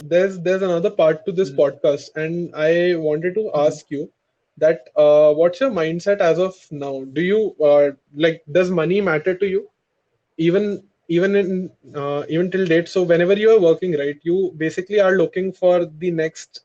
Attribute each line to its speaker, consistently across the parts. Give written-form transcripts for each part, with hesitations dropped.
Speaker 1: there's another part to this
Speaker 2: Mm.
Speaker 1: podcast, and I wanted to
Speaker 2: Mhm.
Speaker 1: ask you that what's your mindset as of now? Do you like, does money matter to you? Even till date, so whenever you are working, right, you basically are looking for the next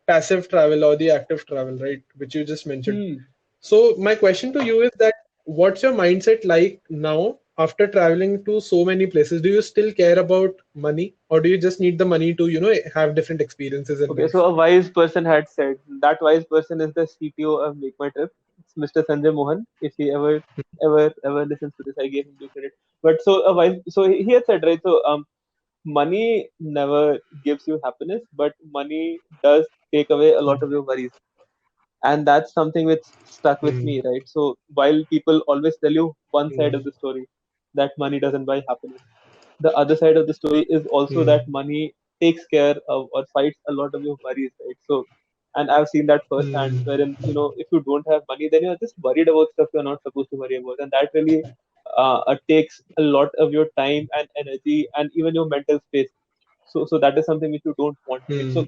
Speaker 1: passive travel or the active travel, right, which you just mentioned.
Speaker 2: Hmm.
Speaker 1: So my question to you is that what's your mindset like now after traveling to so many places? Do you still care about money, or do you just need the money to, have different experiences in
Speaker 2: Okay,
Speaker 1: life?
Speaker 2: so a wise person had said, that wise person is the CTO of Make My Trip. It's Mr. Sanjay Mohan. If he ever listens to this, I gave him due credit. But so he had said, right. So money never gives you happiness, but money does take away a lot of your worries, and that's something which stuck with
Speaker 1: Hmm.
Speaker 2: me, right? So while people always tell you one side of
Speaker 1: Hmm.
Speaker 2: the story, that money doesn't buy happiness, the other side of the story is also
Speaker 1: Hmm.
Speaker 2: that money takes care of or fights a lot of your worries, right? So, and I've seen that firsthand,
Speaker 1: Hmm.
Speaker 2: wherein if you don't have money, then you're just worried about stuff you're not supposed to worry about, and that really takes a lot of your time and energy and even your mental space. So that is something which you don't want, right?
Speaker 1: Hmm.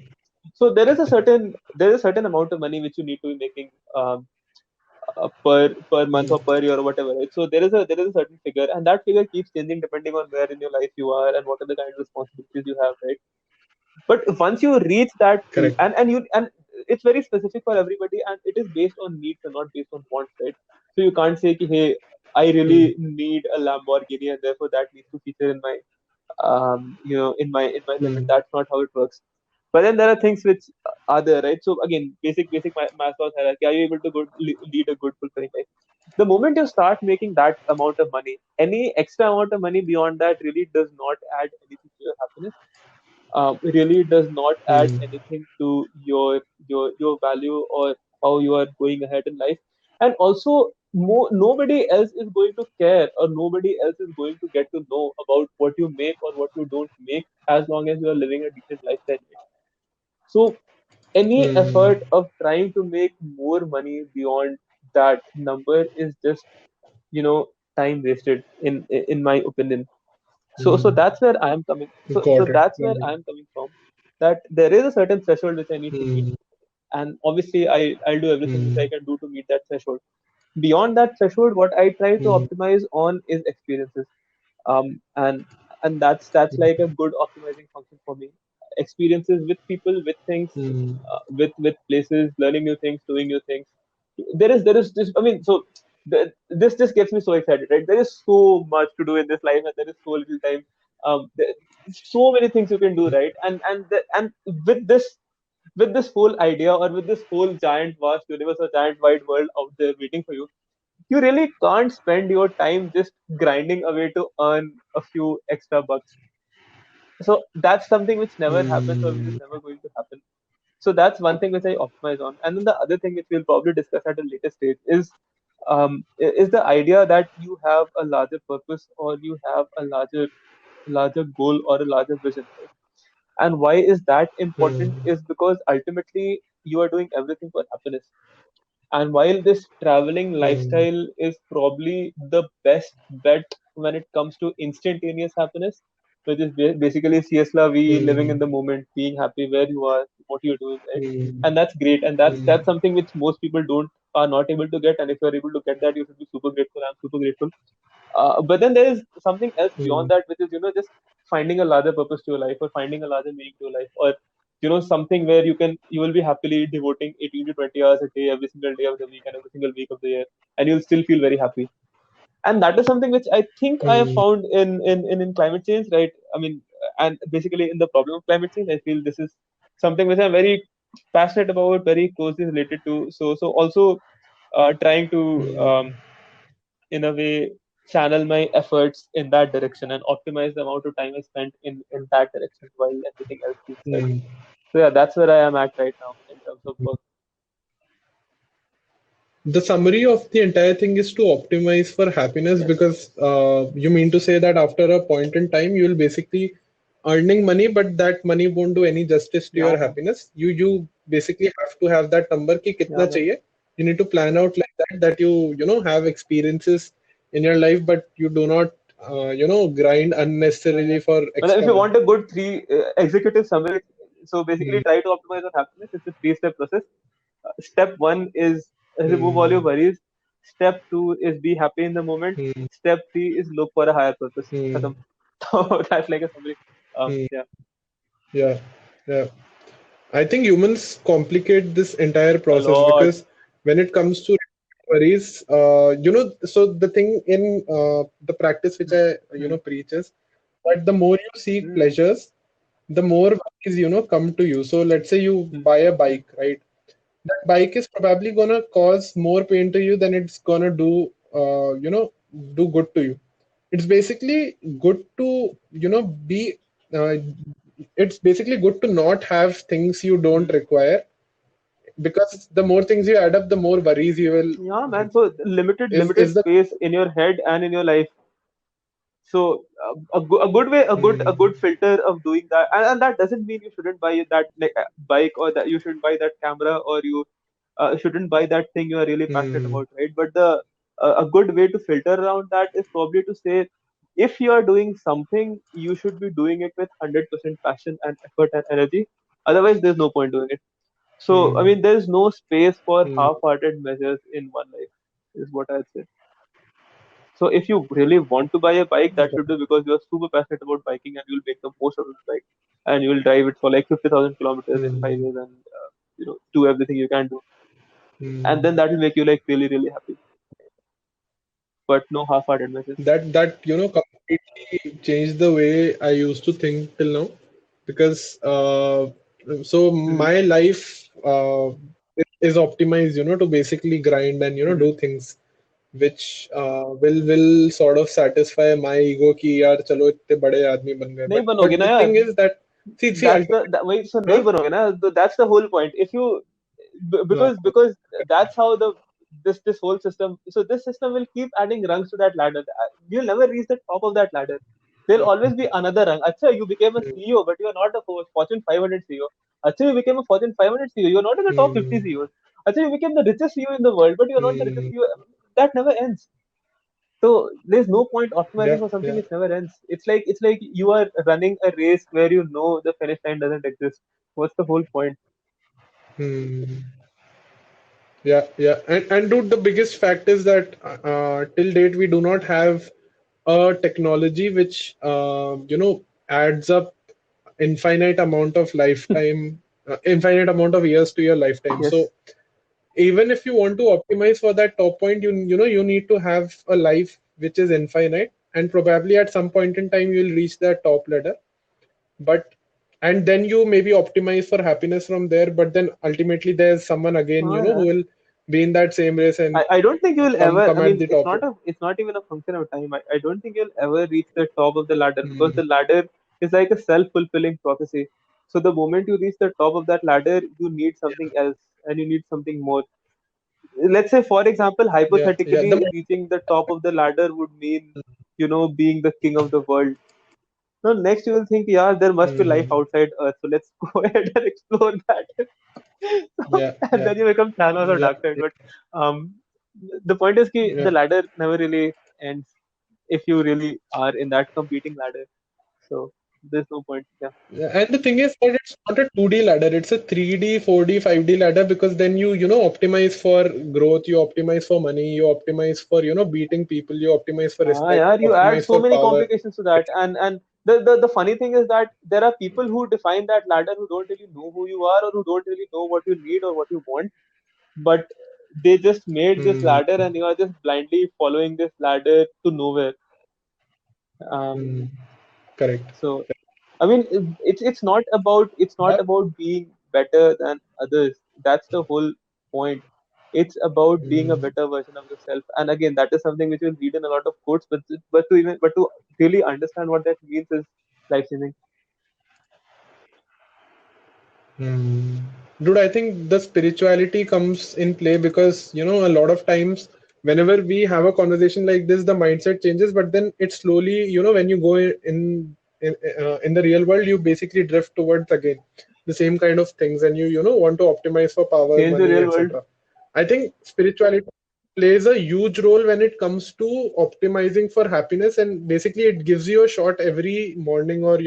Speaker 2: So there is a certain amount of money which you need to be making per month or
Speaker 1: Hmm.
Speaker 2: per year or whatever, right? So there is a certain figure, and that figure keeps changing depending on where in your life you are and what are the kind of responsibilities you have, right? But once you reach that,
Speaker 1: Correct.
Speaker 2: and it's very specific for everybody, and it is based on needs and not based on wants, right? So you can't say, ki, hey, I
Speaker 1: Hmm.
Speaker 2: really need a Lamborghini, and therefore that needs to feature in my in my limit.
Speaker 1: Hmm.
Speaker 2: That's not how it works. But then there are things which are there, right? So again, basic Maslow's hierarchy. Are you able to lead a good, fulfilling life? The moment you start making that amount of money, any extra amount of money beyond that really does not add anything to your happiness. Really does not add
Speaker 1: Hmm.
Speaker 2: anything to your value or how you are going ahead in life. And also, nobody else is going to care, or nobody else is going to get to know about what you make or what you don't make, as long as you are living a decent lifestyle. Right? So any
Speaker 1: Hmm.
Speaker 2: effort of trying to make more money beyond that number is just you know time wasted, in my opinion. So
Speaker 1: Hmm.
Speaker 2: that's where I'm coming. So
Speaker 1: Got it.
Speaker 2: that's where
Speaker 1: Got it.
Speaker 2: I'm coming from. That there is a certain threshold which I need to meet,
Speaker 1: Hmm.
Speaker 2: and obviously I'll do everything which
Speaker 1: Hmm.
Speaker 2: I can do to meet that threshold. Beyond that threshold, what I try to
Speaker 1: Hmm.
Speaker 2: optimize on is experiences. Um and and that's like a good optimizing function for me. Experiences with people, with things,
Speaker 1: Hmm.
Speaker 2: with places, learning new things, doing new things. There is this, I mean, so this just gets me so excited, right? There is so much to do in this life, and there is so little time. There, so many things you can do, right? And with this whole idea, or with this whole giant vast universe or giant wide world out there waiting for you, you really can't spend your time just grinding away to earn a few extra bucks. So that's something which never happens, or which is
Speaker 1: Hmm.
Speaker 2: never going to happen. So that's one thing which I optimize on. And then the other thing which we'll probably discuss at a later stage is the idea that you have a larger purpose, or you have a larger goal, or a larger vision, right? And why is that important
Speaker 1: Hmm.
Speaker 2: is because ultimately you are doing everything for happiness. And while this traveling
Speaker 1: Hmm.
Speaker 2: lifestyle is probably the best bet when it comes to instantaneous happiness, which is basically CS la vie, living in
Speaker 1: Hmm.
Speaker 2: the moment, being happy where you are, what you're doing, right?
Speaker 1: Hmm.
Speaker 2: And that's great. And that's
Speaker 1: Hmm.
Speaker 2: something which most people don't are not able to get. And if you're able to get that, you should be super grateful. I'm super grateful. But then there is something else beyond
Speaker 1: Hmm.
Speaker 2: that, which is just finding a larger purpose to your life, or finding a larger meaning to your life, or something where you will be happily devoting 18 to 20 hours a day every single day of the week and every single week of the year, and you'll still feel very happy. And that is something which I think I have
Speaker 1: Hmm.
Speaker 2: found in climate change, right? I mean, and basically in the problem of climate change, I feel this is something which I'm very passionate about, very closely related to. So also trying to in a way channel my efforts in that direction and optimize the amount of time I spent in that direction while everything else feels steady.
Speaker 1: Hmm.
Speaker 2: So yeah, that's where I am at right now in terms of work.
Speaker 1: The summary of the entire thing is to optimize for happiness,
Speaker 2: Yes.
Speaker 1: because you mean to say that after a point in time you will basically earning money, but that money won't do any justice to
Speaker 2: Yeah,
Speaker 1: your
Speaker 2: man.
Speaker 1: happiness. You basically have to have that number ki
Speaker 2: Yeah,
Speaker 1: kitna
Speaker 2: man.
Speaker 1: chahiye. You need to plan out like that, that you have experiences in your life, but you do not grind unnecessarily for
Speaker 2: Well, if
Speaker 1: extra
Speaker 2: you
Speaker 1: money.
Speaker 2: want a good three executive summary, so basically
Speaker 1: Hmm.
Speaker 2: try to optimize on happiness. It's a three-step process. Step one is remove all your
Speaker 1: Hmm.
Speaker 2: worries. Step two is be happy in the moment.
Speaker 1: Hmm.
Speaker 2: Step three is look for a higher purpose.
Speaker 1: Hmm.
Speaker 2: Khatam. So that's like a summary.
Speaker 1: Hmm.
Speaker 2: Yeah.
Speaker 1: Yeah. Yeah. I think humans complicate this entire
Speaker 2: A
Speaker 1: process
Speaker 2: lot.
Speaker 1: because when it comes to worries, so the thing in the practice which I,
Speaker 2: Hmm.
Speaker 1: preach is that the more you seek
Speaker 2: Hmm.
Speaker 1: pleasures, the more worries, come to you. So let's say you
Speaker 2: Hmm.
Speaker 1: buy a bike, right? That bike is probably gonna cause more pain to you than it's gonna do good to you. It's basically good to, be, uh, it's basically good to not have things you don't
Speaker 2: Hmm.
Speaker 1: require because the more things you add up, the more worries you will
Speaker 2: Yeah, man. So limited
Speaker 1: is the
Speaker 2: space in your head and in your life. So a good way, a
Speaker 1: Hmm.
Speaker 2: good filter of doing that, and that doesn't mean you shouldn't buy that bike, or that you shouldn't buy that camera, or you shouldn't buy that thing you are really passionate
Speaker 1: Hmm.
Speaker 2: about, right? But the a good way to filter around that is probably to say, if you are doing something, you should be doing it with 100% passion and effort and energy. Otherwise, there's no point doing it. So, I
Speaker 1: Hmm.
Speaker 2: mean, there is no space for
Speaker 1: Hmm.
Speaker 2: half-hearted measures in one life, is what I'd say. So if you really want to buy a bike, that should be because you are super passionate about biking and you'll make the most of this bike, and you will drive it for like 50,000 kilometers in 5 years,
Speaker 1: Hmm.
Speaker 2: and do everything you can do, and
Speaker 1: Hmm.
Speaker 2: then that will make you like really really happy. But no half-hearted measures.
Speaker 1: That completely changed the way I used to think till now because so
Speaker 2: Hmm.
Speaker 1: my life is optimized to basically grind and
Speaker 2: Hmm.
Speaker 1: do things which will sort of satisfy my ego ki yaar chalo itne bade aadmi ban gaye,
Speaker 2: नहीं
Speaker 1: but
Speaker 2: बनोगे ना
Speaker 1: the
Speaker 2: यार.
Speaker 1: thing is that see
Speaker 2: That's the
Speaker 1: ultimately,
Speaker 2: that, wait, so
Speaker 1: huh?
Speaker 2: नहीं बनोगे ना. That's the whole point. If you
Speaker 1: Uh,
Speaker 2: because that's how the this whole system. So this system will keep adding rungs to that ladder. You'll never reach the top of that ladder. There'll always be another rung. Acha, you became a CEO, but you're not a Fortune 500 CEO. Acha, you became a Fortune 500 CEO. You're not in the top 50
Speaker 1: hmm,
Speaker 2: CEOs. Acha, you became the richest CEO in the world, but you're not the richest
Speaker 1: hmm,
Speaker 2: CEO. That never ends. So there's no point optimizing
Speaker 1: yeah,
Speaker 2: for something
Speaker 1: yeah,
Speaker 2: which never ends. It's like you are running a race where you know the finish line doesn't exist. What's the whole point?
Speaker 1: hmm. Yeah, yeah, and dude, the biggest fact is that till date we do not have a technology which adds up infinite amount of lifetime, infinite amount of years to your lifetime.
Speaker 2: Yes.
Speaker 1: So even if you want to optimize for that top point, you need to have a life which is infinite, and probably at some point in time you'll reach that top ladder. But and then you maybe optimize for happiness from there. But then ultimately there's someone again, who
Speaker 2: Yeah.
Speaker 1: will be in that same race and
Speaker 2: I don't think you'll
Speaker 1: come
Speaker 2: ever.
Speaker 1: come
Speaker 2: I
Speaker 1: at
Speaker 2: mean,
Speaker 1: the top.
Speaker 2: it's not even a function of time. I don't think you'll ever reach the top of the ladder, because
Speaker 1: Hmm.
Speaker 2: the ladder is like a self-fulfilling prophecy. So the moment you reach the top of that ladder, you need something else, and you need something more. Let's say, for example,
Speaker 1: Yeah, yeah. The
Speaker 2: hypothetically, reaching the top of the ladder would mean, being the king of the world. No, next you will think, yeah, there must be life
Speaker 1: hmm.
Speaker 2: outside Earth, so let's go ahead and explore that.
Speaker 1: Yeah,
Speaker 2: And
Speaker 1: yeah,
Speaker 2: then you become Thanos or
Speaker 1: yeah,
Speaker 2: Darkseid. But um, the point is that
Speaker 1: yeah.
Speaker 2: the ladder never really ends if you really are in that competing ladder. So there's no point. Yeah.
Speaker 1: Yeah, and the thing is that it's not a 2D ladder, it's a 3D, 4D, 5D ladder because then you optimize for growth, you optimize for money, you optimize for, beating people, you optimize for respect,
Speaker 2: Yeah,
Speaker 1: you
Speaker 2: you add
Speaker 1: optimize
Speaker 2: so
Speaker 1: for
Speaker 2: many
Speaker 1: power.
Speaker 2: complications to that, and the funny thing is that there are people who define that ladder who don't really know who you are, or who don't really know what you need or what you want, but they just made this
Speaker 1: Hmm.
Speaker 2: ladder, and you are just blindly following this ladder to nowhere.
Speaker 1: Hmm.
Speaker 2: Um,
Speaker 1: Correct.
Speaker 2: so I mean, it's not
Speaker 1: Uh,
Speaker 2: about being better than others. That's the whole point. It's about being a
Speaker 1: hmm.
Speaker 2: better version of yourself. And again, that is something which you'll read in a lot of quotes, but to really understand what that means is life changing.
Speaker 1: Hmm. Dude, I think the spirituality comes in play because, a lot of times whenever we have a conversation like this, the mindset changes, but then it slowly, when you go in the real world, you basically drift towards again the same kind of things and you want to optimize for power,
Speaker 2: Change the
Speaker 1: money,
Speaker 2: real world.
Speaker 1: etc. I think spirituality. plays a huge role when it comes to optimizing for happiness, and basically it gives you a shot every morning, or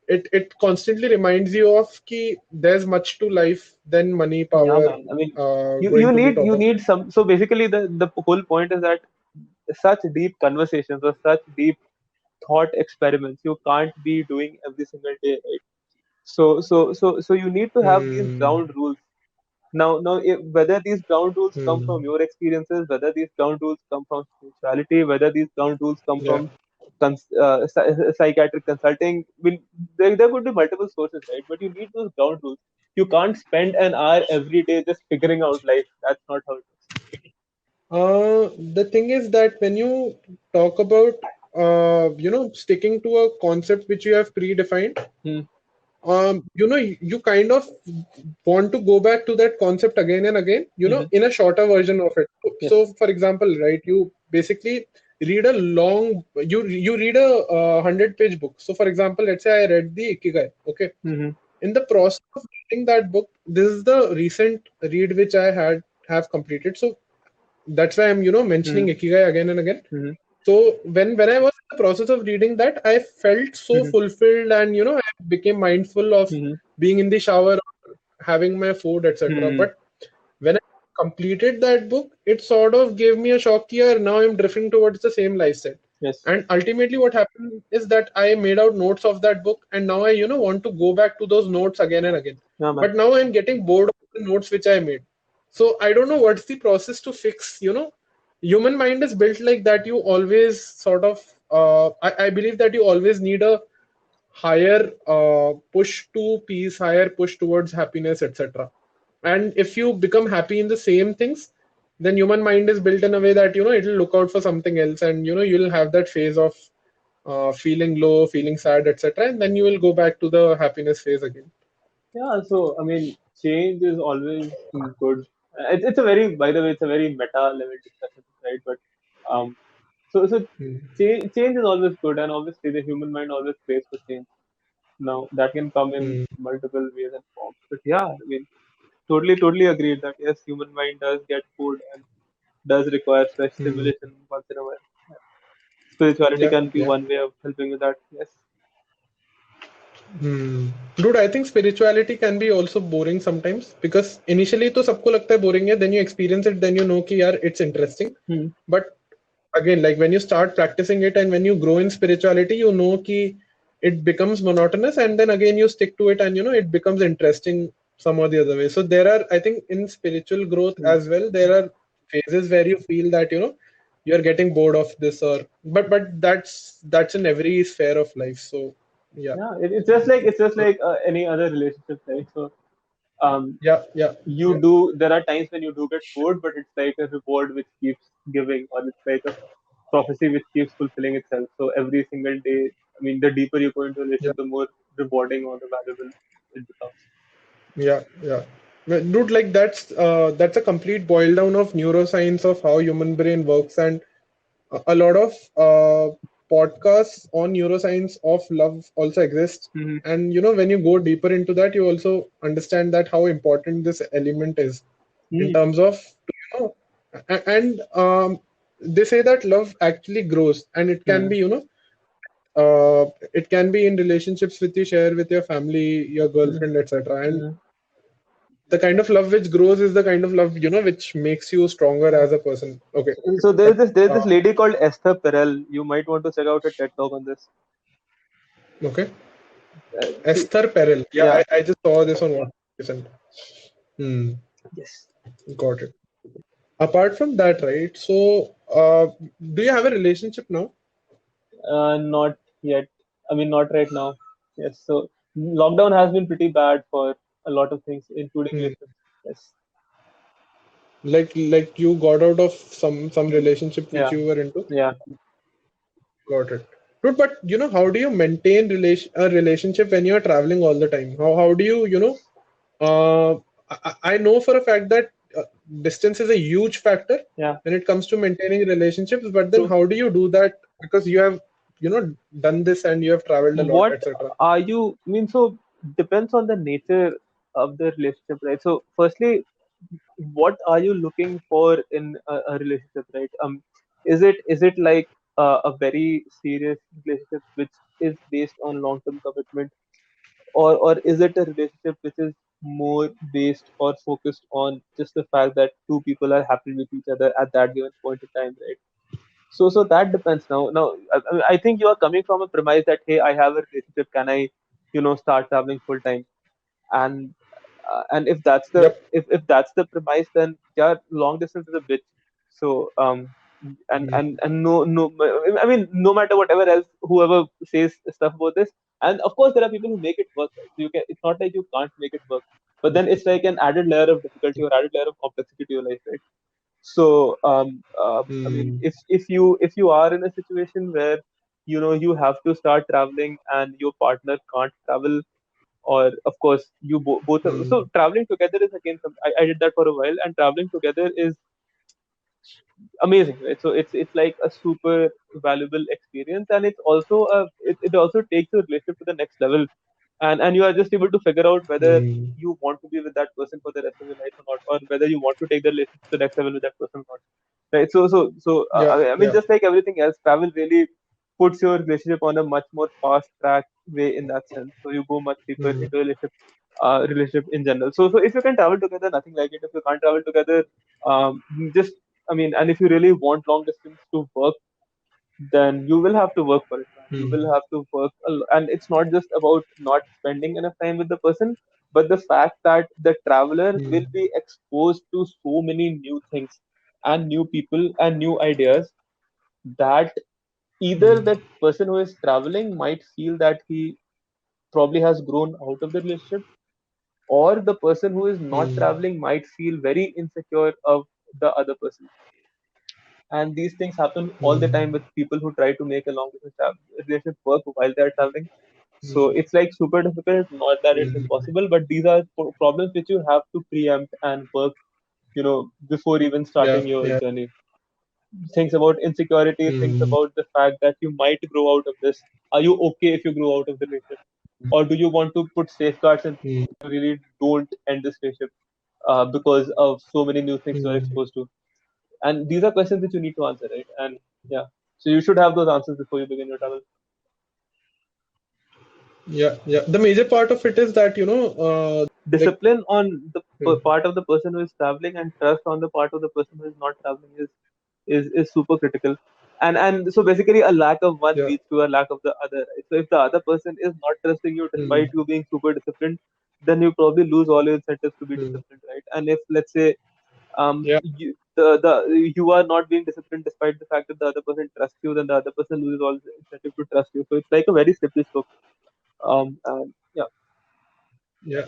Speaker 1: it constantly reminds you of ki there's much to life than money,
Speaker 2: Yeah,
Speaker 1: power,
Speaker 2: man. I mean, you
Speaker 1: going
Speaker 2: you
Speaker 1: to be
Speaker 2: need
Speaker 1: top
Speaker 2: you
Speaker 1: of
Speaker 2: need
Speaker 1: it.
Speaker 2: some. So basically, the whole point is that such deep conversations or such deep thought experiments you can't be doing every single day, right? So you need to have these
Speaker 1: Hmm.
Speaker 2: ground rules. Now, whether these ground rules come from
Speaker 1: Hmm.
Speaker 2: your experiences, whether these ground rules come from spirituality, whether these ground rules come
Speaker 1: Yeah.
Speaker 2: from psychiatric consulting, there could be multiple sources, right? But you need those ground rules. You can't spend an hour every day just figuring out life. That's not how it
Speaker 1: The thing is that when you talk about sticking to a concept which you have predefined,
Speaker 2: is.
Speaker 1: you kind of want to go back to that concept again and again,
Speaker 2: Hmm.
Speaker 1: in a shorter version of it.
Speaker 2: Yes.
Speaker 1: So, for example, right, you basically read a long, you read a 100-page book. So, for example, let's say I read the Ikigai. Okay,
Speaker 2: Hmm.
Speaker 1: in the process of reading that book, this is the recent read which I have completed. So that's why I'm mentioning
Speaker 2: Hmm.
Speaker 1: Ikigai again and again.
Speaker 2: Hmm.
Speaker 1: So when I was in the process of reading that, I felt so
Speaker 2: Hmm.
Speaker 1: fulfilled, and I became mindful of
Speaker 2: Hmm.
Speaker 1: being in the shower, having my food, etc.
Speaker 2: Hmm.
Speaker 1: But when I completed that book, it sort of gave me a shock here. Now I'm drifting towards the same lifestyle.
Speaker 2: Yes.
Speaker 1: And ultimately what happened is that I made out notes of that book, and now I want to go back to those notes again and again.
Speaker 2: Yeah, man.
Speaker 1: But now I'm getting bored of the notes which I made. So I don't know what's the process to fix, human mind is built like that. You always sort of I believe that you always need a higher push to peace, higher push towards happiness, etc. And if you become happy in the same things, then human mind is built in a way that it'll look out for something else, and you'll have that phase of feeling low, feeling sad, etc. And then you will go back to the happiness phase again.
Speaker 2: Yeah, so I mean, change is always good. It's a very, by the way, it's a very meta level discussion, right? But so
Speaker 1: Hmm.
Speaker 2: change is always good, and obviously the human mind always craves for change. Now that can come in
Speaker 1: Hmm.
Speaker 2: multiple ways and forms. But yeah, I mean, totally agreed that yes, human mind does get bored and does require fresh
Speaker 1: Hmm.
Speaker 2: stimulation once in a while. Spirituality
Speaker 1: Yeah,
Speaker 2: can be
Speaker 1: yeah.
Speaker 2: one way of helping with that. Yes.
Speaker 1: Hmm. Dude, I think spirituality can be also boring sometimes, because initially तो सबको लगता है boring है, then you experience it, then you know कि यार it's interesting.
Speaker 2: Hmm.
Speaker 1: But again, like when you start practicing it and when you grow in spirituality, you know कि it becomes monotonous, and then again you stick to it, and it becomes interesting some or the other way. So there are, I think, in spiritual growth
Speaker 2: Hmm.
Speaker 1: as well, there are phases where you feel that you're getting bored of this, or but that's in every sphere of life. So yeah.
Speaker 2: Yeah, it's just like any other relationship, right? So um,
Speaker 1: Yeah, yeah,
Speaker 2: you
Speaker 1: yeah,
Speaker 2: do there are times when you do get bored, but it's like a reward which keeps giving, or it's like a prophecy which keeps fulfilling itself. So every single day, I mean, the deeper you go into a
Speaker 1: yeah,
Speaker 2: relationship, the more rewarding or the valuable it becomes.
Speaker 1: yeah, yeah. Well, dude, like that's a complete boil down of neuroscience of how human brain works, and a lot of podcasts on neuroscience of love also exist.
Speaker 2: Mm-hmm.
Speaker 1: And when you go deeper into that, you also understand that how important this element is in
Speaker 2: Mm.
Speaker 1: terms of and they say that love actually grows, and it can
Speaker 2: Mm.
Speaker 1: be it can be in relationships with you share with your family, your
Speaker 2: Mm.
Speaker 1: girlfriend, etc. And
Speaker 2: Mm.
Speaker 1: the kind of love which grows is the kind of love which makes you stronger as a person. Okay,
Speaker 2: So there's
Speaker 1: but
Speaker 2: this there's this lady called Esther Perel. You might want to check out a TED talk on this.
Speaker 1: okay.
Speaker 2: She,
Speaker 1: Esther Perel. Yeah,
Speaker 2: yeah,
Speaker 1: I just saw this on what you sent. Hmm,
Speaker 2: yes.
Speaker 1: got it. Apart from that, right? So, do you have a relationship now?
Speaker 2: Not yet. I mean, not right now. Yes. So lockdown has been pretty bad for a lot of things, including
Speaker 1: Hmm.
Speaker 2: relationships. Yes.
Speaker 1: Like you got out of some relationship which
Speaker 2: Yeah.
Speaker 1: you were into.
Speaker 2: Yeah.
Speaker 1: Got it. Dude, but how do you maintain a relationship when you're traveling all the time? How do you I know for a fact that distance is a huge factor
Speaker 2: Yeah.
Speaker 1: when it comes to maintaining relationships. But then
Speaker 2: True.
Speaker 1: how do you do that? Because you have done this and you have traveled a lot,
Speaker 2: What
Speaker 1: etc.
Speaker 2: are you? I mean, so depends on the nature of the relationship, right? So, firstly, what are you looking for in a relationship, right? Is it like a very serious relationship which is based on long-term commitment, or is it a relationship which is more based or focused on just the fact that two people are happy with each other at that given point in time, right? So that depends. Now I think you are coming from a premise that, hey, I have a relationship, can I, start traveling full time? And if that's the
Speaker 1: Yep.
Speaker 2: if that's the premise, then yeah, long distance is a bitch. So and no, I mean, no matter whatever else whoever says stuff about this, and of course there are people who make it work, right? So you can, it's not like you can't make it work, but then it's like an added layer of difficulty or added layer of complexity to your life, right? So I mean,
Speaker 1: Mm,
Speaker 2: if you are in a situation where you have to start traveling and your partner can't travel, or of course both so
Speaker 1: mm,
Speaker 2: traveling together is again I did that for a while, and traveling together is amazing, right? So it's like a super valuable experience, and it also takes your relationship to the next level, and you are just able to figure out whether
Speaker 1: mm.
Speaker 2: you want to be with that person for the rest of your life or not, or whether you want to take the relationship to the next level with that person or not, right? So
Speaker 1: Yeah,
Speaker 2: I mean,
Speaker 1: yeah.
Speaker 2: just like everything else, travel really puts your relationship on a much more fast track way in that sense. So you go much deeper
Speaker 1: Mm,
Speaker 2: into relationship in general. So if you can travel together, nothing like it. If you can't travel together, just I mean, and if you really want long distance to work, then you will have to work for it, man. You will
Speaker 1: mm,
Speaker 2: have to work, and it's not just about not spending enough time with the person, but the fact that the traveler will
Speaker 1: mm,
Speaker 2: be exposed to so many new things and new people and new ideas that either
Speaker 1: mm,
Speaker 2: that person who is traveling might feel that he probably has grown out of the relationship, or the person who is not
Speaker 1: mm,
Speaker 2: traveling might feel very insecure of the other person. And these things happen all the time
Speaker 1: mm,
Speaker 2: with people who try to make a long distance relationship work while they're traveling. So
Speaker 1: mm,
Speaker 2: it's like super difficult, not that it's
Speaker 1: mm.
Speaker 2: impossible, but these are problems which you have to preempt and work, before even
Speaker 1: Yeah,
Speaker 2: starting your
Speaker 1: yeah.
Speaker 2: journey. Things about insecurity, things
Speaker 1: Mm,
Speaker 2: about the fact that you might grow out of this. Are you okay if you grow out of the relationship? Or do you want to put safeguards and
Speaker 1: mm,
Speaker 2: really don't end this relationship because of so many new things you're
Speaker 1: mm.
Speaker 2: exposed to? And these are questions which you need to answer, right? And yeah, so you should have those answers before you begin your travel.
Speaker 1: Yeah, yeah. The major part of it is that, like,
Speaker 2: Discipline on the
Speaker 1: mm,
Speaker 2: part of the person who is traveling, and trust on the part of the person who is not traveling is super critical. And so basically a lack of one
Speaker 1: yeah.
Speaker 2: leads to a lack of the other, right? So if the other person is not trusting you despite
Speaker 1: Mm,
Speaker 2: you being super disciplined, then you probably lose all your incentives to be
Speaker 1: mm.
Speaker 2: disciplined, right? And if, let's say,
Speaker 1: Yeah,
Speaker 2: you are not being disciplined despite the fact that the other person trusts you, then the other person loses all the incentive to trust you. So it's like a very slippery slope. And yeah,
Speaker 1: yeah.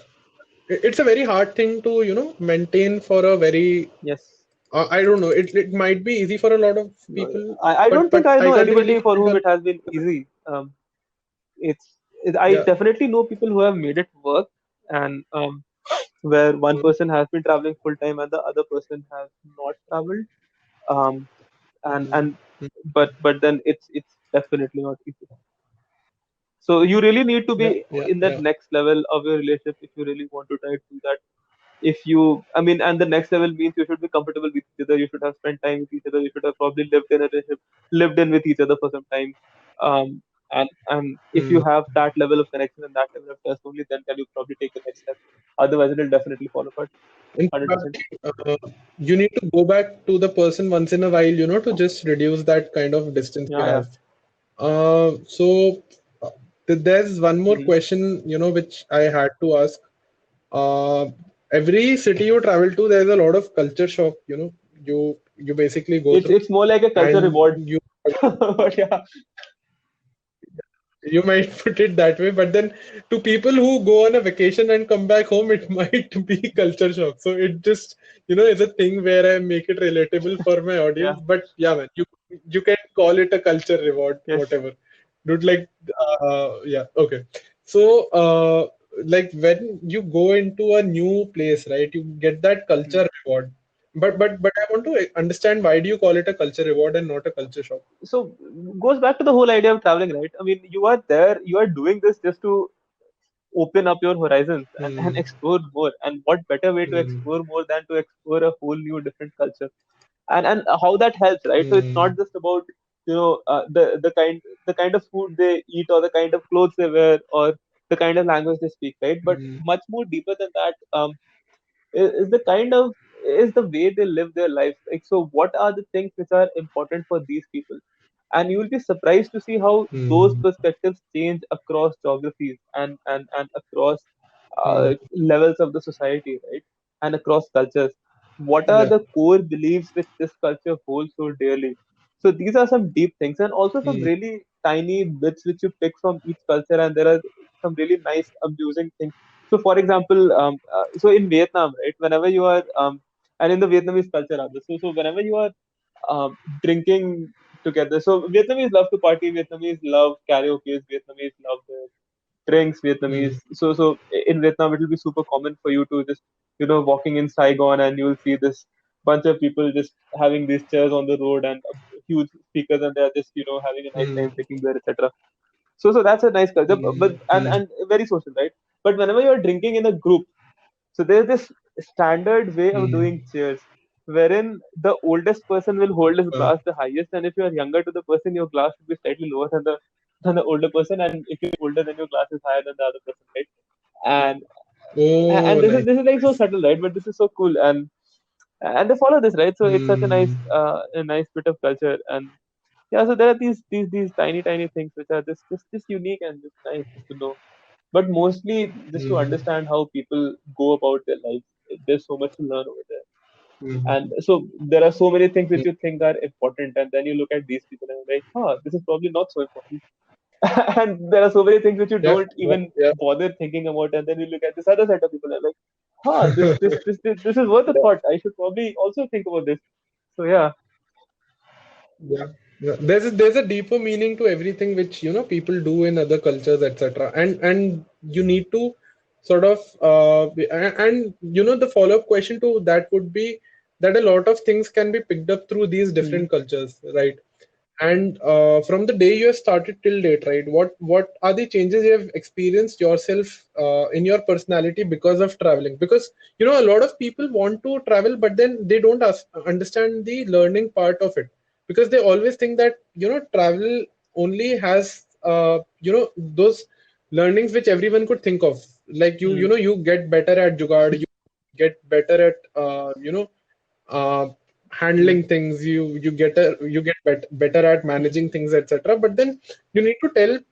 Speaker 1: It's a very hard thing to, maintain for a very,
Speaker 2: yes.
Speaker 1: I don't know. It might be easy for a lot of
Speaker 2: No,
Speaker 1: people,
Speaker 2: I don't think
Speaker 1: but
Speaker 2: I
Speaker 1: I
Speaker 2: know
Speaker 1: can't really
Speaker 2: anybody for
Speaker 1: comment
Speaker 2: whom
Speaker 1: on.
Speaker 2: it has been easy. I
Speaker 1: Yeah.
Speaker 2: definitely know people who have made it work, and where one
Speaker 1: Mm,
Speaker 2: person has been traveling full time and the other person has not traveled. Um,
Speaker 1: mm,
Speaker 2: and but then it's definitely not easy. So you really need to
Speaker 1: yeah,
Speaker 2: be
Speaker 1: yeah,
Speaker 2: in that
Speaker 1: yeah.
Speaker 2: next level of your relationship if you really want to try to do that. If you, I mean, and the next level means you should be comfortable with each other. You should have spent time with each other. You should have probably lived in a relationship, lived in with each other for some time. And if you
Speaker 1: Mm.
Speaker 2: have that level of connection and that level of trust, only then can you probably take the next step. Otherwise, it will definitely fall apart.
Speaker 1: In
Speaker 2: 100%.
Speaker 1: fact, you need to go back to the person once in a while, to just reduce that kind of distance you
Speaker 2: Yeah, yeah.
Speaker 1: have. So there's one more
Speaker 2: Hmm.
Speaker 1: question, which I had to ask. Uh, every city you travel to, there's a lot of culture shock, you basically go
Speaker 2: It's
Speaker 1: through,
Speaker 2: it's more like a culture
Speaker 1: and
Speaker 2: reward.
Speaker 1: you
Speaker 2: But yeah,
Speaker 1: you might put it that way, but then to people who go on a vacation and come back home, it might be culture shock. So it just, is a thing where I make it relatable for my
Speaker 2: yeah,
Speaker 1: audience. But yeah, man, you can call it a culture reward,
Speaker 2: yes.
Speaker 1: whatever. Dude, like, yeah, okay. So, like when you go into a new place, right, you get that
Speaker 2: Hmm.
Speaker 1: culture reward. But I want to understand, why do you call it a culture reward and not a culture shock?
Speaker 2: So goes back to the whole idea of traveling, right? I mean, you are there, you are doing this just to open up your horizons and
Speaker 1: Mm,
Speaker 2: explore more. And what better way to
Speaker 1: mm,
Speaker 2: explore more than to explore a whole new different culture, and how that helps, right? So it's not
Speaker 1: mm,
Speaker 2: just about the kind of food they eat or the kind of clothes they wear or the kind of language they speak, right? But
Speaker 1: mm,
Speaker 2: much more deeper than that, is the kind of is the way they live their life. Like, so what are the things which are important for these people? And you will be surprised to see how those
Speaker 1: mm,
Speaker 2: perspectives change across geographies and across
Speaker 1: mm.
Speaker 2: levels of the society, right? And across cultures. What are
Speaker 1: Yeah.
Speaker 2: the core beliefs which this culture holds so dearly? So these are some deep things, and also some
Speaker 1: Mm,
Speaker 2: really tiny bits which you pick from each culture, and there are some really nice, amusing things. So, for example, so in Vietnam, right, whenever you are, and in the Vietnamese culture, rather, so whenever you are drinking together, so Vietnamese love to party, Vietnamese love karaoke, Vietnamese love their drinks, Vietnamese.
Speaker 1: mm,
Speaker 2: So in Vietnam, it will be super common for you to just, walking in Saigon, and you will see this bunch of people just having these chairs on the road and huge speakers, and they're just, having a nice
Speaker 1: mm,
Speaker 2: time drinking beer, etc. So that's a nice culture, but
Speaker 1: mm, mm.
Speaker 2: and very social, right? But whenever you're drinking in a group, so there's this standard way of
Speaker 1: Mm.
Speaker 2: doing cheers, wherein the oldest person will hold his
Speaker 1: Uh,
Speaker 2: glass the highest, and if you are younger to the person, your glass will be slightly lower than the older person, and if you're older, then your glass is higher than the other person, right? And
Speaker 1: oh,
Speaker 2: and this is
Speaker 1: nice.
Speaker 2: this is like so subtle, right? But this is so cool, and they follow this, right? So it's such
Speaker 1: Mm,
Speaker 2: a nice bit of culture, and yeah. So there are these tiny things which are just unique and just nice to know. But mostly just to
Speaker 1: mm,
Speaker 2: understand how people go about their lives. There's so much to learn over there.
Speaker 1: mm,
Speaker 2: And so there are so many things
Speaker 1: mm.
Speaker 2: which you think are important, and then you look at these people and you're like, this is probably not so important. And there are so many things which you
Speaker 1: Yeah,
Speaker 2: don't
Speaker 1: yeah,
Speaker 2: even
Speaker 1: yeah,
Speaker 2: bother thinking about, and then you look at this other set of people and like, this is worth a
Speaker 1: yeah.
Speaker 2: thought. I should probably also think about this. So yeah.
Speaker 1: Yeah, yeah. There's a deeper meaning to everything which people do in other cultures, etc. And you need to sort of and the follow-up question to that would be that a lot of things can be picked up through these
Speaker 2: Hmm.
Speaker 1: different cultures, right? And from the day you have started till date, right? What are the changes you have experienced yourself in your personality because of traveling? Because a lot of people want to travel, but then they don't understand the learning part of it, because they always think that travel only has those learnings which everyone could think of. Like
Speaker 2: Hmm.
Speaker 1: you get better at jugaad, you get better at uh,
Speaker 2: Hmm.
Speaker 1: handling things, you get better at managing things, etc. But then you need to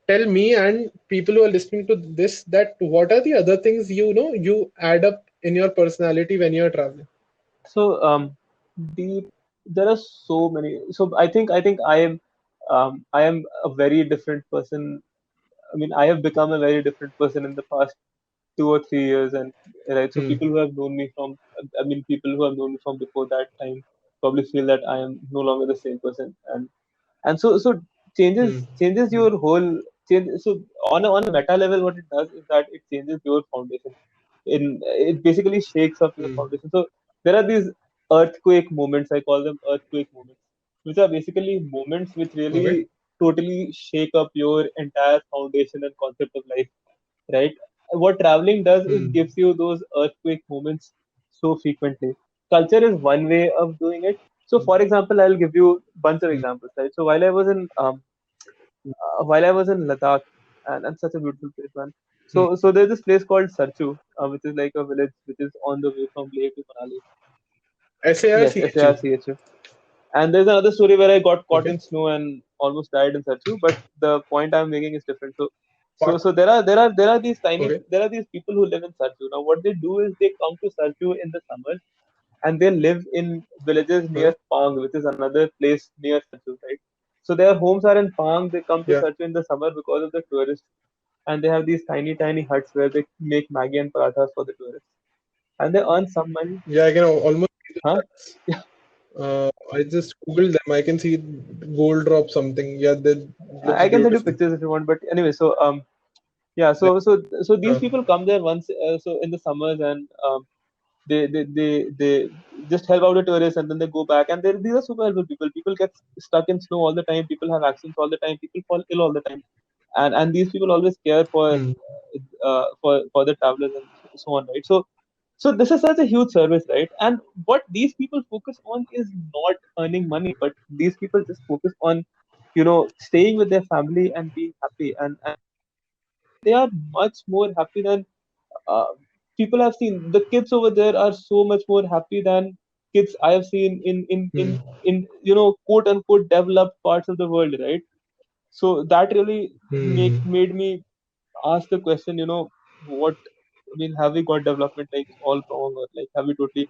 Speaker 1: tell me and people who are listening to this that what are the other things you add up in your personality when you're traveling.
Speaker 2: So the there are so many. So I think I am a very different person. I mean, I have become a very different person in the past 2 or 3 years, and right. So
Speaker 1: Hmm.
Speaker 2: people who have known me from, I mean, people who have known me from before that time probably feel that I am no longer the same person, and so changes
Speaker 1: Hmm.
Speaker 2: changes
Speaker 1: Hmm.
Speaker 2: your whole change. So on a meta level, what it does is that it changes your foundation. It basically shakes up your
Speaker 1: Hmm.
Speaker 2: foundation. So there are these earthquake moments. I call them earthquake moments, which are basically moments which
Speaker 1: Okay.
Speaker 2: really totally shake up your entire foundation and concept of life, right? What traveling does is
Speaker 1: Hmm.
Speaker 2: gives you those earthquake moments so frequently. Culture is one way of doing it. So, for example, I'll give you a bunch of
Speaker 1: Hmm.
Speaker 2: examples, right? So, while I was in Ladakh, and such a beautiful place, man.
Speaker 1: Hmm.
Speaker 2: So there's this place called Sarchu, which is like a village which is on the way from Leh to Manali. Yes,
Speaker 1: SARCHU.
Speaker 2: Sarchu. And there's another story where I got caught
Speaker 1: Okay.
Speaker 2: in snow and almost died in Sarchu. But the point I'm making is different. So, so,
Speaker 1: Fuck.
Speaker 2: so there are these
Speaker 1: Okay.
Speaker 2: there are these people who live in Sarchu. Now, what they do is they come to Sarchu in the summer, and they live in villages
Speaker 1: Huh?
Speaker 2: near Pang, which is another place near Sarchu, right? So their homes are in Pang. They come to
Speaker 1: Yeah.
Speaker 2: Sarchu in the summer because of the tourists, and they have these tiny hut where they make Maggie and parathas for the tourists, and they earn some money.
Speaker 1: Yeah, I can almost see the
Speaker 2: Huh?
Speaker 1: huts. I just googled them. I can see gold drop something. Yeah, that looks
Speaker 2: I can send you
Speaker 1: beautiful.
Speaker 2: pictures if you want. But anyway, so yeah,
Speaker 1: Yeah.
Speaker 2: so these
Speaker 1: Uh,
Speaker 2: people come there once, so in the summers, and they just help out the tourists, and then they go back, and these are super helpful people. People get stuck in snow all the time. People have accidents all the time. People fall ill all the time. and these people always care
Speaker 1: mm,
Speaker 2: for the travelers and so on, right? So this is such a huge service, right? And what these people focus on is not earning money, but these people just focus on, staying with their family and being happy, and they are much more happy than uh, people have seen. The kids over there are so much more happy than kids I have seen
Speaker 1: mm,
Speaker 2: in quote unquote developed parts of the world, right? So that really
Speaker 1: mm,
Speaker 2: made me ask the question, what I mean, have we got development like all wrong, or like have we totally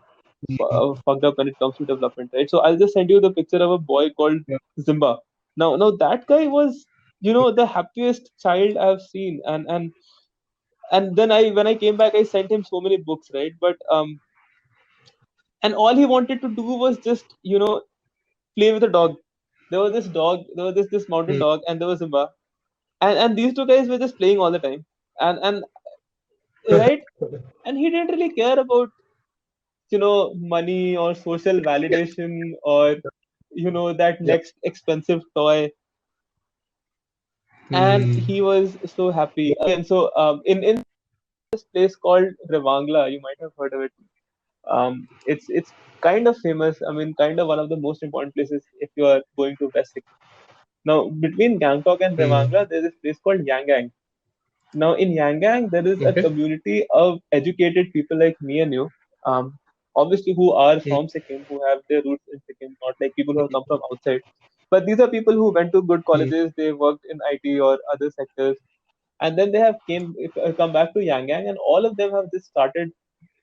Speaker 2: fucked up when it comes to development, right? So I'll just send you the picture of a boy called
Speaker 1: yeah,
Speaker 2: Zimba. Now that guy was, the happiest child I've seen, and then when I came back, I sent him so many books, right? But and all he wanted to do was just, play with a dog. There was this dog, there was this mountain
Speaker 1: mm,
Speaker 2: dog, and there was Zimba, and these two guys were just playing all the time, and right, and he didn't really care about money or social
Speaker 1: yeah,
Speaker 2: validation or that
Speaker 1: yeah,
Speaker 2: next expensive toy, and
Speaker 1: mm,
Speaker 2: he was so happy again. So in this place called Revangla, you might have heard of it. It's kind of famous. I mean, kind of one of the most important places if you are going to West Sikkim. Now, between Gangtok and
Speaker 1: mm,
Speaker 2: Revangla, there's this place called Yangang. Now, in Yangang, there is a
Speaker 1: okay,
Speaker 2: community of educated people like me and you, um, obviously who are
Speaker 1: mm,
Speaker 2: from Sikkim, who have their roots in Sikkim, not like people who have come from outside. But these are people who went to good
Speaker 1: mm,
Speaker 2: colleges, they worked in IT or other sectors, and then they have come back to Yangang, and all of them have just started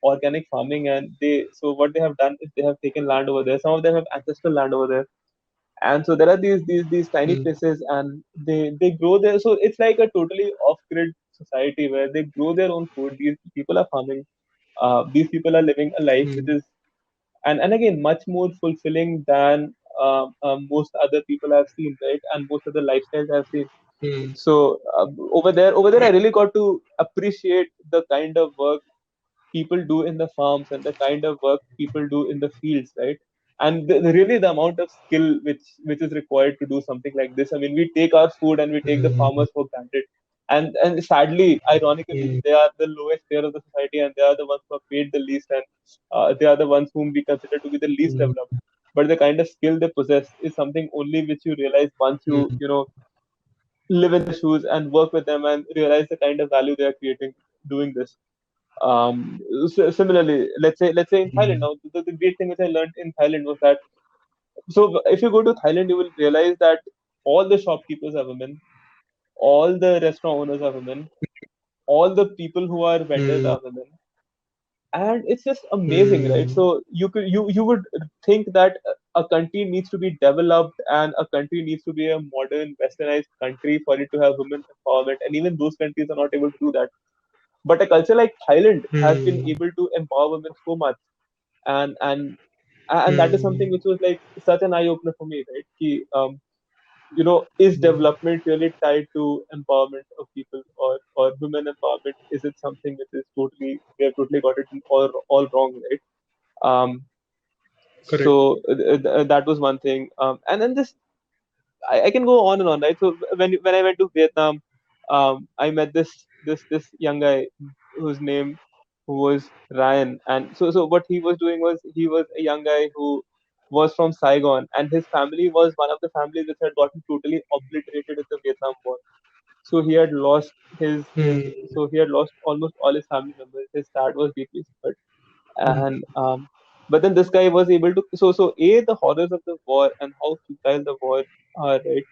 Speaker 2: organic farming. And so what they have done is they have taken land over there. Some of them have ancestral land over there, and so there are these tiny
Speaker 1: mm,
Speaker 2: places, and they grow there. So it's like a totally off grid society where they grow their own food. These people are farming. These people are living a life which
Speaker 1: mm,
Speaker 2: is, and again, much more fulfilling than most other people I've seen, right? And most of the lifestyles I've seen.
Speaker 1: mm,
Speaker 2: So over there, I really got to appreciate the kind of work people do in the farms and the kind of work people do in the fields, right? And really the amount of skill which is required to do something like this. I mean, we take our food and we take the
Speaker 1: mm,
Speaker 2: farmers for granted, and sadly, ironically,
Speaker 1: mm,
Speaker 2: they are the lowest tier of the society, and they are the ones who are paid the least, and they are the ones whom we consider to be the least
Speaker 1: mm,
Speaker 2: developed. But the kind of skill they possess is something only which you realize once you
Speaker 1: mm,
Speaker 2: you know live in the shoes and work with them and realize the kind of value they are creating doing this. Similarly, let's say in Thailand
Speaker 1: mm,
Speaker 2: now, the great thing which I learned in Thailand was that, so if you go to Thailand, you will realize that all the shopkeepers are women, all the restaurant owners are women, all the people who are vendors
Speaker 1: mm,
Speaker 2: are women, and it's just amazing, right?
Speaker 1: mm,
Speaker 2: So you would think that a country needs to be developed and a country needs to be a modern westernized country for it to have women empowerment, and even those countries are not able to do that. But a culture like Thailand has been
Speaker 1: mm,
Speaker 2: able to empower women so much, and that is something
Speaker 1: mm,
Speaker 2: which was like such an eye opener for me, right? Is
Speaker 1: mm,
Speaker 2: development really tied to empowerment of people, or women empowerment? Is it something which is totally, we have totally got it all wrong, right? Um,
Speaker 1: correct.
Speaker 2: so that was one thing, and then this, I can go on and on, right? So when I went to Vietnam, I met this young guy whose name who was Ryan, and so what he was doing was, he was a young guy who was from Saigon, and his family was one of the families which had gotten totally obliterated in the Vietnam War. So he had lost
Speaker 1: Mm,
Speaker 2: he had lost almost all his family members. His dad was deeply suffered,
Speaker 1: mm,
Speaker 2: and but then this guy was able to, so a, the horrors of the war and how futile the war are, right?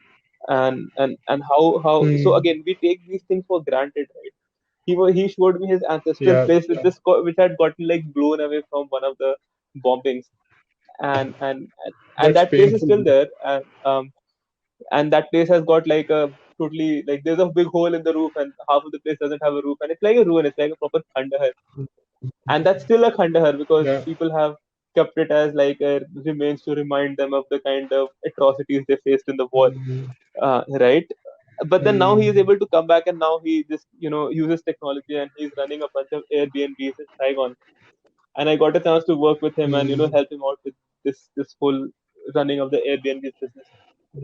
Speaker 2: And how, so
Speaker 1: mm,
Speaker 2: again, we take these things for granted, right? He showed me his ancestral
Speaker 1: yeah,
Speaker 2: place, which
Speaker 1: yeah,
Speaker 2: which had gotten like blown away from one of the bombings, and
Speaker 1: that's
Speaker 2: that place is
Speaker 1: painful.
Speaker 2: still there, and that place has got like a totally, like, there's a big hole in the roof, and half of the place doesn't have a roof, and it's like a ruin. It's like a proper khandahar, and that's still a khandahar because
Speaker 1: Yeah.
Speaker 2: people have kept it as like a remains to remind them of the kind of atrocities they faced in the war,
Speaker 1: Mm,
Speaker 2: right? But then now he is
Speaker 1: mm,
Speaker 2: able to come back, and now he just uses technology, and he's running a bunch of Airbnbs in Saigon. And I got a chance to work with him and
Speaker 1: mm,
Speaker 2: help him out with this whole running of the Airbnb business.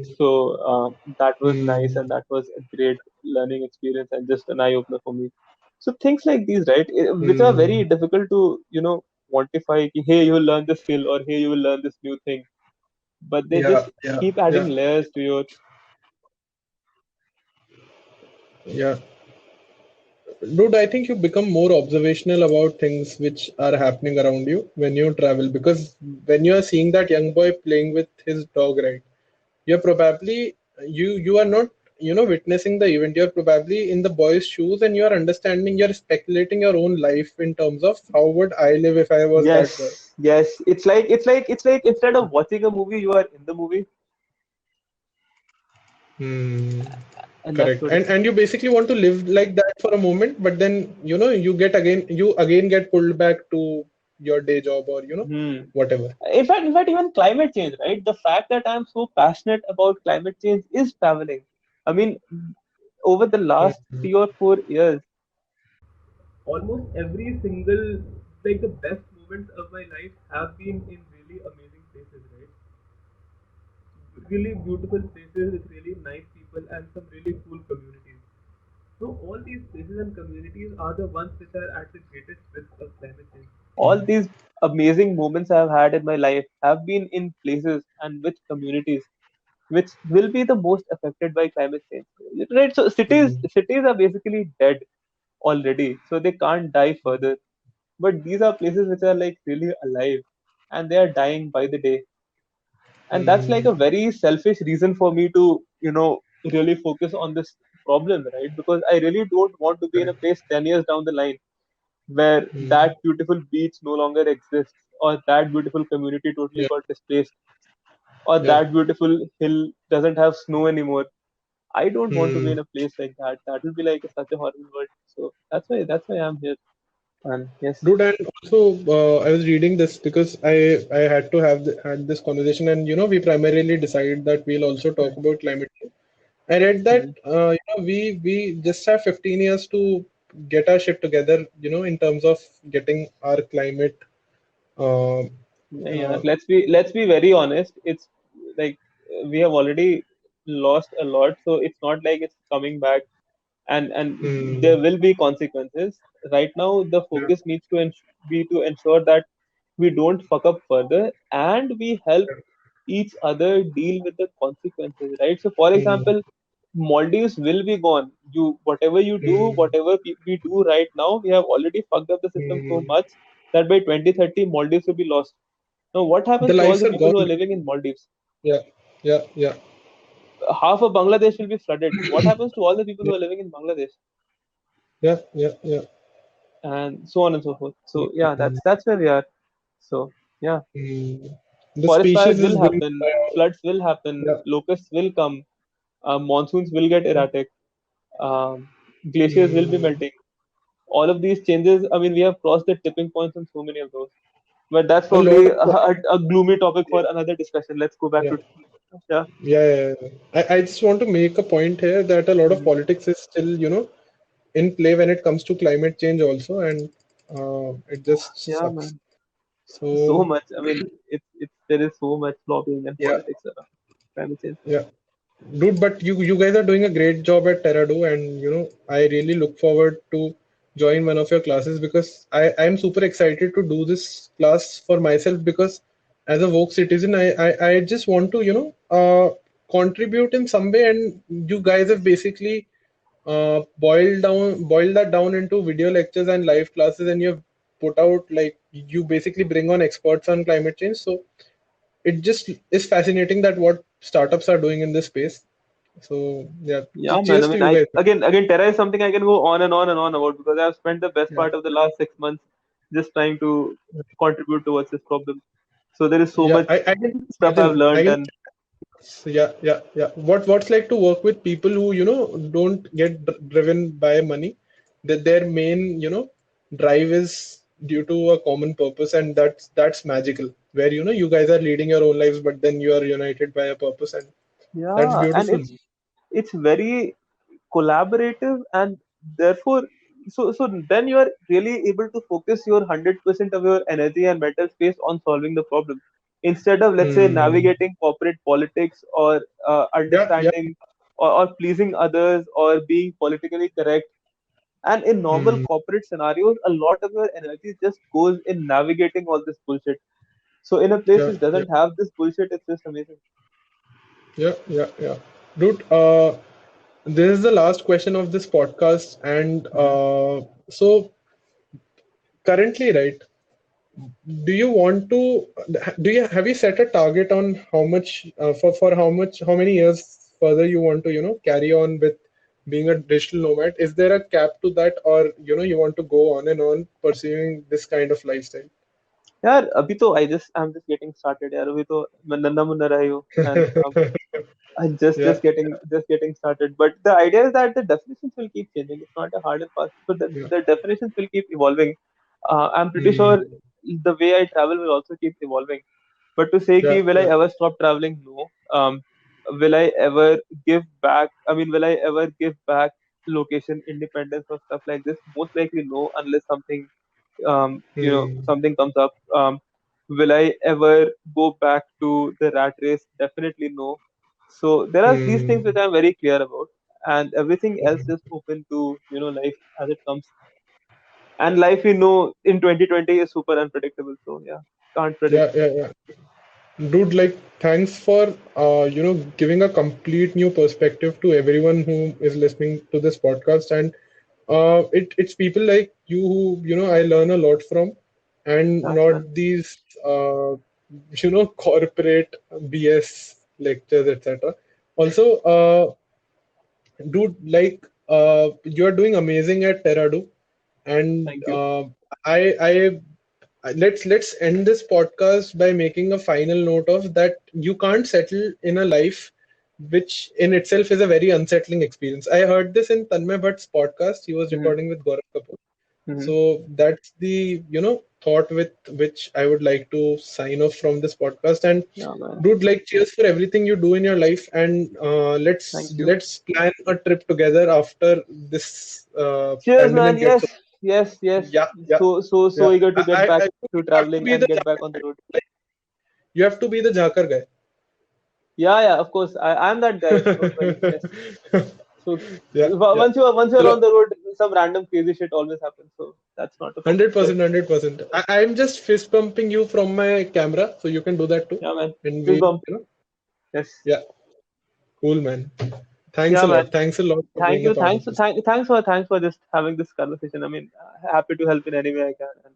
Speaker 2: So that was nice, and
Speaker 1: Mm,
Speaker 2: that was a great learning experience and just an eye opener for me. So things like these, right, which are very
Speaker 1: mm,
Speaker 2: difficult to quantify. Ki, hey, you will learn this skill, or hey, you will learn this new thing, but they
Speaker 1: yeah,
Speaker 2: just
Speaker 1: yeah,
Speaker 2: keep
Speaker 1: yeah,
Speaker 2: adding layers to your.
Speaker 1: yeah. Dude, I think you become more observational about things which are happening around you when you travel. Because when you are seeing that young boy playing with his dog, right? You're probably you are not witnessing the event. You're probably in the boy's shoes, and you're understanding. You're speculating your own life in terms of how would I live if I was that boy.
Speaker 2: Yes, it's like instead of watching a movie, you are in the movie,
Speaker 1: Hmm.
Speaker 2: and that's
Speaker 1: Correct.
Speaker 2: what
Speaker 1: And
Speaker 2: it's.
Speaker 1: you basically want to live like that for a moment, but then you again get pulled back to your day job or
Speaker 2: Hmm.
Speaker 1: whatever.
Speaker 2: In fact, even climate change, right? The fact that I'm so passionate about climate change is traveling. I mean, over the last
Speaker 1: Hmm.
Speaker 2: 3 or 4 years, almost every single, like, the best moments of my life have been in really amazing places, right? Really beautiful places with really nice people and some really cool communities. So all these places and communities are the ones which are at the greatest risk of climate change. All these amazing moments I've had in my life have been in places and with communities which will be the most affected by climate change. Right? So
Speaker 1: Hmm.
Speaker 2: cities are basically dead already, so they can't die further. But these are places which are like really alive, and they are dying by the day. And that's like a
Speaker 1: Hmm.
Speaker 2: very selfish reason for me to really focus on this problem, right? Because I really don't want to be in a
Speaker 1: Correct.
Speaker 2: place 10 years down the line where
Speaker 1: Hmm.
Speaker 2: that beautiful beach no longer exists, or that beautiful community totally
Speaker 1: Yeah.
Speaker 2: got displaced, or
Speaker 1: Yeah.
Speaker 2: that beautiful hill doesn't have snow anymore. I don't want to be
Speaker 1: Hmm.
Speaker 2: in a place like that. That will be like such a horrible world. So that's why I'm here. And yes.
Speaker 1: Dude, and also I was reading this because I had to had this conversation, and we primarily decided that we'll also talk about climate change. I read that
Speaker 2: Mhm.
Speaker 1: we just have 15 years to get our shit together, in terms of getting our climate. Uh,
Speaker 2: Yeah,
Speaker 1: uh,
Speaker 2: let's be very honest. It's like we have already lost a lot, so it's not like it's coming back, and there
Speaker 1: hmm,
Speaker 2: will be consequences. Right now, the
Speaker 1: yeah,
Speaker 2: focus needs to be to ensure that we don't fuck up further, and we help each other deal with the consequences. Right. So, for
Speaker 1: hmm,
Speaker 2: example, Maldives will be gone. You whatever you do,
Speaker 1: hmm,
Speaker 2: whatever we do right now, we have already fucked up the system so
Speaker 1: hmm.
Speaker 2: much that by 2030 Maldives will be lost. Now, what
Speaker 1: The
Speaker 2: happens to all
Speaker 1: lives
Speaker 2: the
Speaker 1: are
Speaker 2: people
Speaker 1: gone.
Speaker 2: who are living in Maldives?
Speaker 1: Yeah, yeah, yeah,
Speaker 2: Half of Bangladesh will be flooded. What happens to all the people
Speaker 1: yeah,
Speaker 2: who are living in Bangladesh?
Speaker 1: yeah, yeah, yeah.
Speaker 2: And so on and so forth. So yeah,
Speaker 1: Hmm,
Speaker 2: that's where we are. So yeah,
Speaker 1: hmm. The
Speaker 2: forest fires
Speaker 1: species
Speaker 2: will
Speaker 1: is going to
Speaker 2: happen,
Speaker 1: die out.
Speaker 2: floods will happen,
Speaker 1: Yeah.
Speaker 2: locusts will come, monsoons will get erratic, um, glaciers will be
Speaker 1: Hmm.
Speaker 2: melting. All of these changes. I mean, we have crossed the tipping points on so many of those. But that's
Speaker 1: A lot
Speaker 2: probably
Speaker 1: of
Speaker 2: a gloomy topic
Speaker 1: yeah,
Speaker 2: for another discussion. Let's go back
Speaker 1: yeah.
Speaker 2: to yeah.
Speaker 1: Yeah, yeah, yeah. I just want to make a point here that a lot of
Speaker 2: Mhm.
Speaker 1: politics is still, in play when it comes to climate change also, and it just
Speaker 2: Yeah,
Speaker 1: sucks.
Speaker 2: man. So
Speaker 1: So,
Speaker 2: much. I mean, it's there is so much lobbying and
Speaker 1: yeah,
Speaker 2: politics around climate change.
Speaker 1: yeah. Dude, but you guys are doing a great job at Terrado, and I really look forward to join one of your classes because I'm super excited to do this class for myself because as a woke citizen, I just want to contribute in some way, and you guys have basically boiled that down into video lectures and live classes, and you've put out, like, you basically bring on experts on climate change. So it just is fascinating that what startups are doing in this space. So yeah,
Speaker 2: Yeah, man. I
Speaker 1: cheers to
Speaker 2: mean,
Speaker 1: you
Speaker 2: I
Speaker 1: guys.
Speaker 2: again, Terra is something I can go on and on and on about because I've spent the best
Speaker 1: Yeah,
Speaker 2: part of the last 6 months just trying to contribute towards this problem. So there is so
Speaker 1: yeah.
Speaker 2: much
Speaker 1: I can
Speaker 2: stuff I've
Speaker 1: imagine. I
Speaker 2: learned,
Speaker 1: can.
Speaker 2: and
Speaker 1: Yeah, yeah, yeah. What's like to work with people who don't get driven by money. That their main drive is due to a common purpose, and that's magical. Where you guys are leading your own lives, but then you are united by a purpose, and that's
Speaker 2: yeah, and
Speaker 1: beautiful.
Speaker 2: it's very collaborative, and therefore, so then you are really able to focus your 100% of your energy and mental space on solving the problem. instead of, let's say,
Speaker 1: Hmm.
Speaker 2: navigating corporate politics or
Speaker 1: Yeah, yeah.
Speaker 2: understanding or pleasing others or being politically correct. And in normal
Speaker 1: Hmm.
Speaker 2: corporate scenarios, a lot of your energy just goes in navigating all this bullshit. So in a place
Speaker 1: Yeah,
Speaker 2: which
Speaker 1: yeah,
Speaker 2: doesn't have this bullshit, it's just amazing.
Speaker 1: yeah, yeah, yeah. Dude, this is the last question of this podcast, and
Speaker 2: Mhm.
Speaker 1: so currently, right? Do you want to? Do you have you set a target on how much for how many years further you want to carry on with being a digital nomad? Is there a cap to that, or you want to go on and on pursuing this kind of lifestyle?
Speaker 2: यार अभी तो I'm just getting started यार अभी तो मैं नन्ना मुन्ना रही हूँ and I
Speaker 1: Yeah,
Speaker 2: just getting started. But the idea is that the definitions will keep changing. It's not a hard and fast, but
Speaker 1: yeah.
Speaker 2: the definitions will keep evolving. I'm pretty
Speaker 1: Hmm.
Speaker 2: sure the way I travel will also keep evolving. But to say
Speaker 1: Yeah,
Speaker 2: ki will I
Speaker 1: yeah.
Speaker 2: ever stop traveling? No. Will I ever give back? I mean, will I ever give back location independence or stuff like this? Most likely no, unless something
Speaker 1: Hmm.
Speaker 2: something comes up. Will I ever go back to the rat race? Definitely no. So there are these things which
Speaker 1: Hmm.
Speaker 2: I'm very clear about, and everything else is open to life as it comes. And life, in 2020 is super unpredictable. So yeah, can't predict.
Speaker 1: Yeah, yeah, yeah. Dude, like, thanks for giving a complete new perspective to everyone who is listening to this podcast, and it's people like you who I learn a lot from, and
Speaker 2: Thanks, man.
Speaker 1: not these corporate BS lectures, etc. Also, dude, like, you're doing amazing at Terradu, and
Speaker 2: Thank you.
Speaker 1: let's end this podcast by making a final note of that you can't settle in a life which in itself is a very unsettling experience. I heard this in Tanmay Bhatt's podcast. He was
Speaker 2: Hmm.
Speaker 1: recording with Gaurav Kapoor.
Speaker 2: Hmm.
Speaker 1: So that's the thought with which I would like to sign off from this podcast. And
Speaker 2: Yeah, man.
Speaker 1: dude, like, cheers for everything you do in your life, and let's
Speaker 2: Thank you.
Speaker 1: let's plan a trip together after this
Speaker 2: Cheers, man.
Speaker 1: pandemic gets
Speaker 2: Yes,
Speaker 1: over.
Speaker 2: yes, yes.
Speaker 1: Yeah, yeah,
Speaker 2: So
Speaker 1: yeah.
Speaker 2: eager to get back to
Speaker 1: You have to
Speaker 2: traveling
Speaker 1: be the
Speaker 2: and get back
Speaker 1: Jhakar
Speaker 2: on the
Speaker 1: guy.
Speaker 2: road.
Speaker 1: Like, you have to be the Jhakar guy.
Speaker 2: Yeah, yeah. Of course, I'm that guy. So well, yes. So
Speaker 1: Yeah, yeah.
Speaker 2: once you're
Speaker 1: Chalo,
Speaker 2: on the road, some random crazy shit always happens. So that's not a problem. So
Speaker 1: 100%, 100%. I'm just fist pumping you from my camera, so you can do that too.
Speaker 2: yeah, man.
Speaker 1: And
Speaker 2: Fist
Speaker 1: we,
Speaker 2: bump. Yes.
Speaker 1: yeah, cool, man. Thanks
Speaker 2: Yeah,
Speaker 1: a
Speaker 2: man.
Speaker 1: lot. Thanks a lot for
Speaker 2: Thank
Speaker 1: being a
Speaker 2: you.
Speaker 1: part of this.
Speaker 2: Thanks for just having this conversation. I mean, happy to help in any way I can.